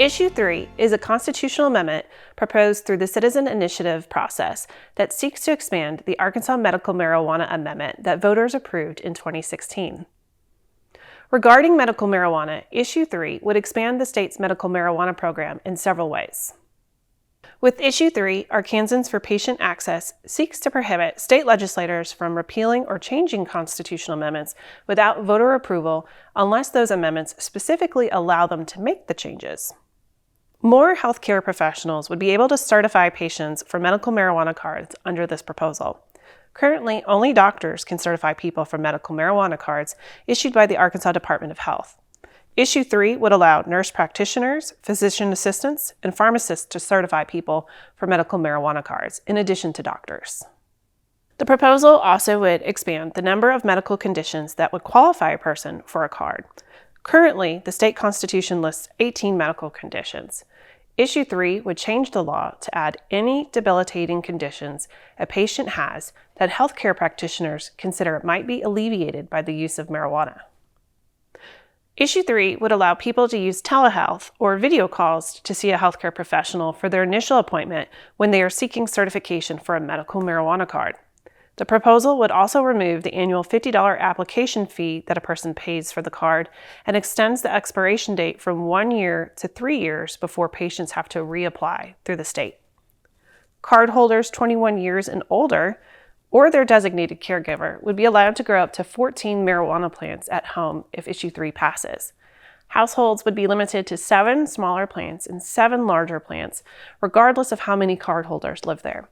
Issue 3 is a constitutional amendment proposed through the citizen initiative process that seeks to expand the Arkansas Medical Marijuana Amendment that voters approved in 2016. Regarding medical marijuana, Issue 3 would expand the state's medical marijuana program in several ways. With Issue 3, Arkansans for Patient Access seeks to prohibit state legislators from repealing or changing constitutional amendments without voter approval unless those amendments specifically allow them to make the changes. More healthcare professionals would be able to certify patients for medical marijuana cards under this proposal. Currently, only doctors can certify people for medical marijuana cards issued by the Arkansas Department of Health. Issue 3 would allow nurse practitioners, physician assistants, and pharmacists to certify people for medical marijuana cards, in addition to doctors. The proposal also would expand the number of medical conditions that would qualify a person for a card. Currently, the state constitution lists 18 medical conditions. Issue 3 would change the law to add any debilitating conditions a patient has that healthcare practitioners consider might be alleviated by the use of marijuana. Issue 3 would allow people to use telehealth or video calls to see a healthcare professional for their initial appointment when they are seeking certification for a medical marijuana card. The proposal would also remove the annual $50 application fee that a person pays for the card and extends the expiration date from 1 year to 3 years before patients have to reapply through the state. Cardholders 21 years and older or their designated caregiver would be allowed to grow up to 14 marijuana plants at home if Issue 3 passes. Households would be limited to 7 smaller plants and 7 larger plants, regardless of how many cardholders live there.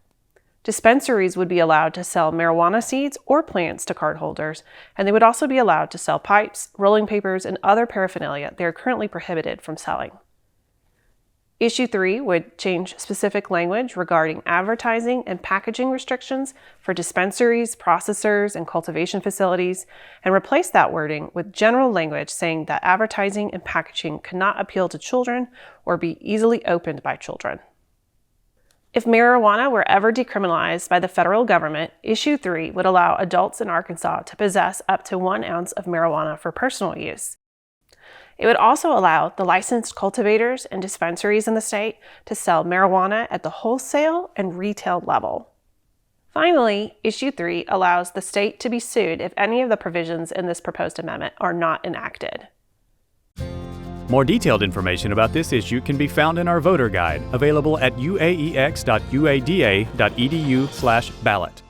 Dispensaries would be allowed to sell marijuana seeds or plants to cardholders, and they would also be allowed to sell pipes, rolling papers, and other paraphernalia they are currently prohibited from selling. Issue 3 would change specific language regarding advertising and packaging restrictions for dispensaries, processors, and cultivation facilities, and replace that wording with general language saying that advertising and packaging cannot appeal to children or be easily opened by children. If marijuana were ever decriminalized by the federal government, Issue 3 would allow adults in Arkansas to possess up to 1 ounce of marijuana for personal use. It would also allow the licensed cultivators and dispensaries in the state to sell marijuana at the wholesale and retail level. Finally, Issue 3 allows the state to be sued if any of the provisions in this proposed amendment are not enacted. More detailed information about this issue can be found in our voter guide, available at uaex.uada.edu/ballot.